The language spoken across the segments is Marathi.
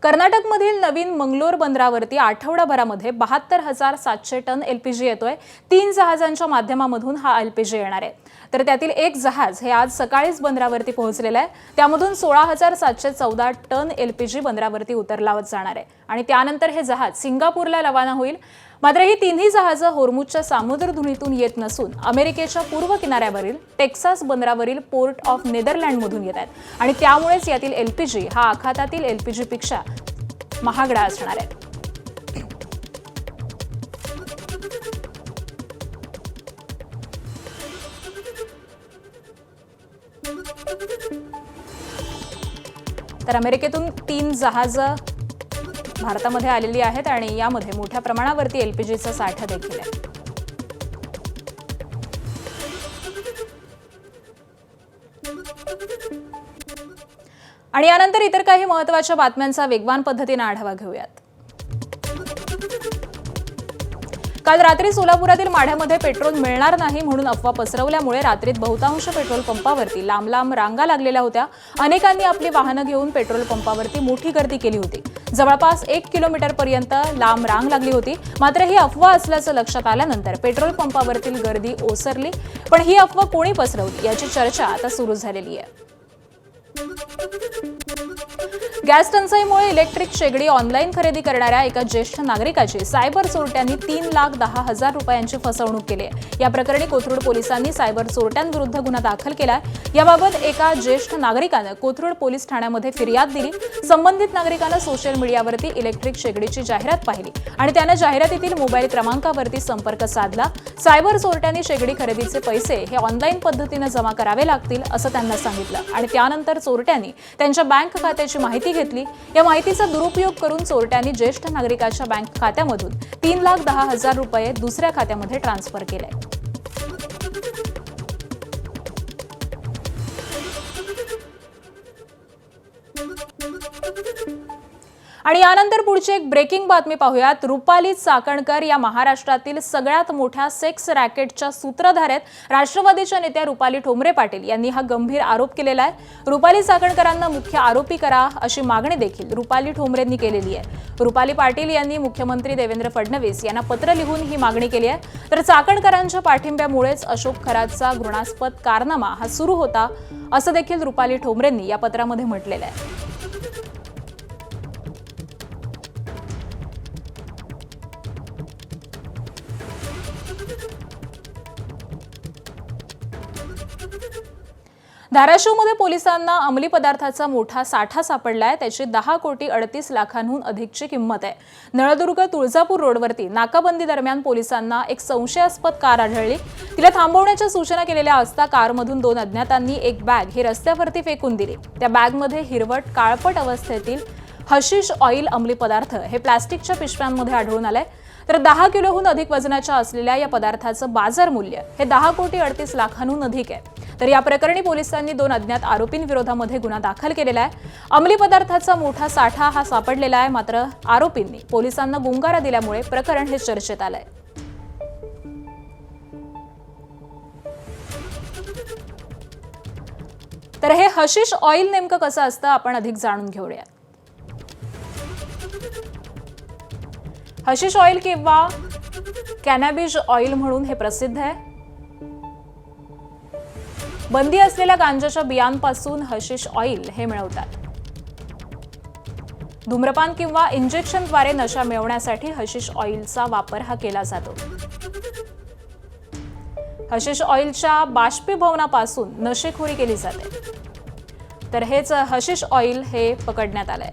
कर्नाटकमधील नवीन मंगलोर बंदरावरती आठवडाभरामध्ये 72,700 टन एलपीजी येतोय। 3 जहाजांच्या माध्यमामधून हा एलपीजी येणार आहे। तर त्यातील एक जहाज हे आज सकाळीच बंदरावरती पोहोचलेलं आहे। त्यामधून 16,714 टन एलपीजी बंदरावरती उतरला जाणार आहे आणि त्यानंतर हे जहाज सिंगापूरला रवाना होईल। मात्र ही तिन्ही जहाजं होर्मुझच्या सामुद्रधुनीतून येत नसून अमेरिकेच्या पूर्व किनाऱ्यावरील टेक्सास बंदरावरील पोर्ट ऑफ नेदरलँडमधून येत आहेत आणि त्यामुळेच यातील एलपीजी हा आखातातील एलपीजीपेक्षा महागडा असणार आहे। तर अमेरिकेतून 3 जहाजं भारतामध्ये आलेली आहेत आणि यामध्ये मोठ्या प्रमाणावरती एलपीजीचा साठा देखील आहे। आणि यानंतर इतर काही महत्त्वाच्या बातम्यांचा वेगवान पद्धतीने आढावा घेऊयात। काल रात्री सोलापुरातील माढ्यामध्ये पेट्रोल मिळणार नाही म्हणून अफवा पसरवल्यामुळे रात्रीत बहुतांश पेट्रोल पंपावरती लांब लांब रांगा लागलेल्या होत्या। अनेकांनी आपली वाहनं घेऊन पेट्रोल पंपावरती मोठी गर्दी केली होती। जवळपास 1 किलोमीटरपर्यंत लांब रांग लागली होती। मात्र ही अफवा असल्याचं लक्षात आल्यानंतर पेट्रोल पंपावरतील गर्दी ओसरली। पण ही अफवा कोणी पसरवली याची चर्चा आता सुरू झालेली आहे। गॅस टंचाईमुळे इलेक्ट्रिक शेगडी ऑनलाईन खरेदी करणाऱ्या एका ज्येष्ठ नागरिकाची सायबर चोरट्यांनी 3,10,000 रुपयांची फसवणूक केली आहे। या प्रकरणी कोथरूड पोलिसांनी सायबर चोरट्यांविरुद्ध गुन्हा दाखल केला आहे। याबाबत एका ज्येष्ठ नागरिकानं कोथरूड पोलीस ठाण्यामध्ये फिर्याद दिली। संबंधित नागरिकानं सोशल मीडियावरती इलेक्ट्रिक शेगडीची जाहिरात पाहिली आणि त्यानं जाहिरातीतील मोबाईल क्रमांकावरती संपर्क साधला। सायबर चोरट्यांनी शेगडी खरेदीचे पैसे हे ऑनलाईन पद्धतीने जमा करावे लागतील असं त्यांना सांगितलं आणि त्यानंतर चोरट्यांनी त्यांच्या बँक खात्याची माहिती घेतली। या माहितीचा दुरुपयोग करून चोरट्यांनी ज्येष्ठ नागरिकाच्या बँक खात्यामधून 3,10,000 रुपये दुसऱ्या खात्यामध्ये ट्रान्सफर केले। आणि यानंतर पुढची एक ब्रेकिंग बातमी पाहूयात। रुपाली चाकणकर या महाराष्ट्रातील सगळ्यात मोठ्या सेक्स रॅकेटच्या सूत्रधार आहेत। राष्ट्रवादीच्या नेत्या रुपाली ठोंबरे पाटील यांनी हा गंभीर आरोप केलेला आहे। रुपाली चाकणकरांना मुख्य आरोपी करा अशी मागणी देखील रुपाली ठोंबरेंनी केलेली आहे। रुपाली पाटील यांनी मुख्यमंत्री देवेंद्र फडणवीस यांना पत्र लिहून ही मागणी केली आहे। तर चाकणकरांच्या पाठिंब्यामुळेच अशोक खरातचा घृणास्पद कारनामा हा सुरू होता असं देखील रुपाली ठोंबरेंनी या पत्रामध्ये म्हटलेलं आहे। धाराशिवमध्ये पोलिसांना अंमली पदार्थाचा मोठा साठा सापडलाय। त्याची 10,38,00,000हून अधिकची किंमत आहे। नळदुर्ग तुळजापूर रोडवरती नाकाबंदी दरम्यान पोलिसांना एक संशयास्पद कार आढळली। तिला थांबवण्याच्या सूचना केलेल्या असता कारमधून 2 अज्ञातांनी एक बॅग ही रस्त्यावरती फेकून दिली। त्या बॅगमध्ये हिरवट काळपट अवस्थेतील हशीश ऑइल अंमली पदार्थ हे प्लास्टिकच्या पिशव्यांमध्ये आढळून आलंय। तर 10 किलोहून अधिक वजनाच्या असलेल्या या पदार्थाचं बाजार मूल्य हे 10,38,00,000हून अधिक आहे। तर या प्रकरणी पोलिसांनी 2 अज्ञात आरोपींविरोधामध्ये गुन्हा दाखल केलेला आहे। अंमली पदार्थाचा मोठा साठा हा सापडलेला आहे। मात्र आरोपींनी पोलिसांना गुंगारा दिल्यामुळे प्रकरण हे चर्चेत आलंय। तर हे हशीश ऑइल नेमकं कसं असतं आपण अधिक जाणून घेऊया। हशीश ऑइल किंवा कॅनॅबिज ऑइल म्हणून हे प्रसिद्ध आहे। बंदी असलेल्या गांजाच्या बियांपासून हशीश ऑइल हे मिळवतात। धूम्रपान किंवा इंजेक्शनद्वारे नशा मिळवण्यासाठी हशीश ऑइलचा वापर हा केला जातो। हशीश ऑइलच्या बाष्पीभवनापासून नशेखोरी केली जाते। तर हेच हशीश ऑइल हे पकडण्यात आलंय।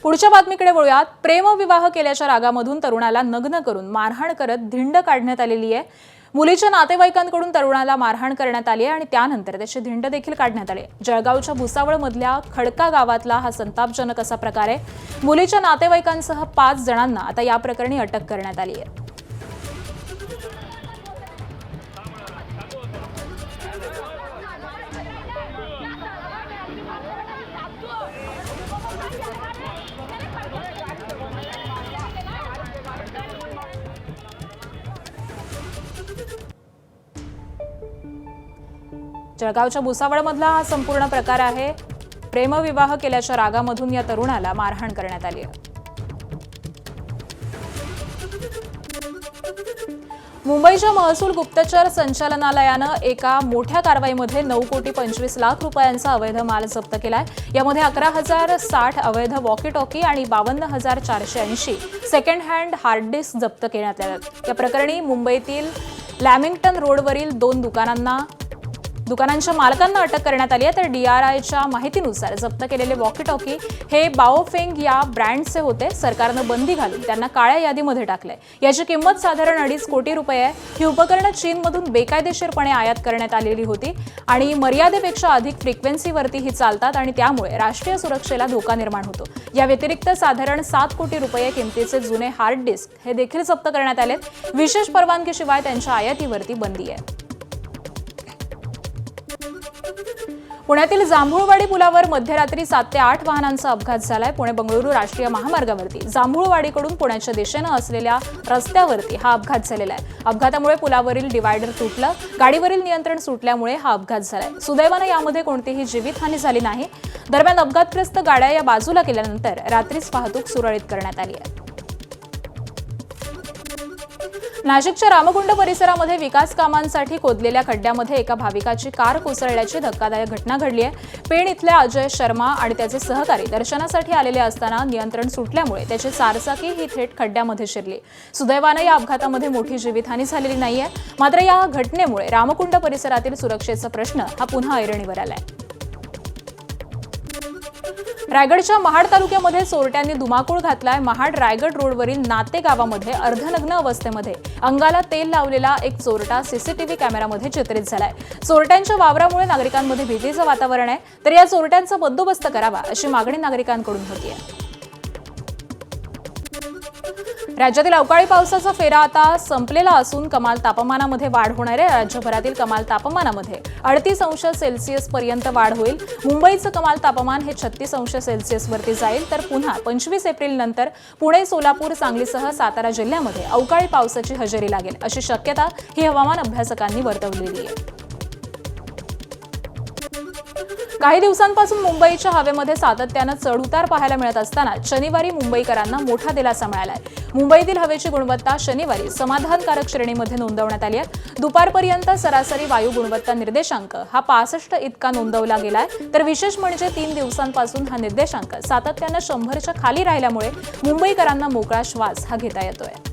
पुढच्या बातमीकडे वळूयात। प्रेमविवाह केल्याच्या रागामधून तरुणाला नग्न करून मारहाण करत धिंड काढण्यात आलेली आहे। मुलीच्या नातेवाईकांकडून तरुणाला मारहाण करण्यात आली आहे आणि त्यानंतर त्याची धिंड देखील काढण्यात आली। जळगावच्या भुसावळमधल्या खडका गावातला हा संतापजनक असा प्रकार आहे। मुलीच्या नातेवाईकांसह 5 जणांना आता या प्रकरणी अटक करण्यात आली आहे। जळगावच्या भुसावळमधला हा संपूर्ण प्रकार आहे। प्रेमविवाह केल्याच्या रागामधून या तरुणाला मारहाण करण्यात आली आहे। मुंबईच्या महसूल गुप्तचर संचालनालयानं एका मोठ्या कारवाईमध्ये 9 कोटी 25 लाख रुपयांचा अवैध माल जप्त केलाय। यामध्ये 11,060 अवैध वॉकी टॉकी आणि 52,480 सेकंड हँड हार्ड डिस्क जप्त करण्यात आल्या। या प्रकरणी मुंबईतील लॅमिंग्टन रोडवरील 2 दुकानांच्या मालकांना अटक करण्यात आली आहे। तर DRIच्या माहितीनुसार जप्त केलेले वॉकी टॉकी हे बाओफेंग या ब्रँडचे होते। सरकारनं बंदी घालून त्यांना काळ्या यादीमध्ये टाकलंय। याची किंमत साधारण 2.5 कोटी रुपये आहे। ही उपकरणं चीनमधून बेकायदेशीरपणे आयात करण्यात आलेली होती आणि मर्यादेपेक्षा अधिक फ्रिक्वेन्सीवरती ही चालतात आणि त्यामुळे राष्ट्रीय सुरक्षेला धोका निर्माण होतो। या व्यतिरिक्त साधारण 7 कोटी रुपये किमतीचे जुने हार्ड डिस्क हे देखील जप्त करण्यात आलेत। विशेष परवानगीशिवाय त्यांच्या आयातीवरती बंदी आहे। पुण्यातील जांभूळवाडी पुलावर मध्यरात्री 7 ते 8 वाहनांचा अपघात झालाय। पुणे-बंगळुरू राष्ट्रीय महामार्गावरती जांभूळवाडीकडून पुण्याच्या दिशेनं असलेल्या रस्त्यावरती हा अपघात झालेला आहे। अपघातामुळे पुलावरील डिवायडर तुटलं, गाडीवरील नियंत्रण सुटल्यामुळे हा अपघात झालाय। सुदैवानं यामध्ये कोणतीही जीवितहानी झाली नाही। दरम्यान अपघातग्रस्त गाड्या या बाजूला केल्यानंतर रात्रीच वाहतूक सुरळीत करण्यात आली आहे। नाशिकच्या रामकुंड परिसरामध्ये विकास कामांसाठी खोदलेल्या खड्ड्यामध्ये एका भाविकाची कार कोसळल्याची धक्कादायक घटना घडली आहे। पेण इथल्या अजय शर्मा आणि त्याचे सहकारी दर्शनासाठी आलेले असताना नियंत्रण सुटल्यामुळे त्याची चारचाकी ही थेट खड्ड्यामध्ये शिरली। सुदैवानं या अपघातामध्ये मोठी जीवितहानी झालेली नाहीये। मात्र या घटनेमुळे रामकुंड परिसरातील सुरक्षेचा प्रश्न हा पुन्हा ऐरणीवर आलाय। रायगडच्या महाड तालुक्यामध्ये चोरट्यांनी धुमाकूळ घातलाय। महाड रायगड रोडवरील नाते गावामध्ये अर्धनग्न अवस्थेमध्ये अंगाला तेल लावलेला एक चोरटा सीसीटीव्ही कॅमेरामध्ये चित्रित झालाय। चोरट्यांच्या वावरामुळे नागरिकांमध्ये भीतीचं वातावरण आहे। तर या चोरट्यांचा बंदोबस्त करावा अशी मागणी नागरिकांकडून होतीये। राज्यातील अवकाळी पावसाचा फेरा आता संपलेला असून कमाल तापमानामध्ये वाढ होणार आहे। राज्यभरातील कमाल तापमानामध्ये 38 अंश सेल्सिअस पर्यंत वाढ होईल। मुंबईचं कमाल तापमान हे 36 अंश सेल्सिअस वरती जाईल। तर पुन्हा 25 एप्रिल नंतर पुणे, सोलापूर, सांगलीसह सातारा जिल्ह्यामध्ये अवकाळी पावसाची हजेरी लागेल अशी शक्यता ही हवामान अभ्यासकांनी वर्तवलेली आहे। काही दिवसांपासून मुंबईच्या हवेमध्ये सातत्यानं चढउतार पाहायला मिळत असताना शनिवारी मुंबईकरांना मोठा दिलासा मिळालाय। मुंबईतील हवेची गुणवत्ता शनिवारी समाधानकारक श्रेणीमध्ये नोंदवण्यात आली आहे। दुपारपर्यंत सरासरी वायू गुणवत्ता निर्देशांक हा 65 इतका नोंदवला गेलाय। तर विशेष म्हणजे 3 दिवसांपासून हा निर्देशांक सातत्यानं 100च्या खाली राहिल्यामुळे मुंबईकरांना मोकळा श्वास हा घेता येतोय।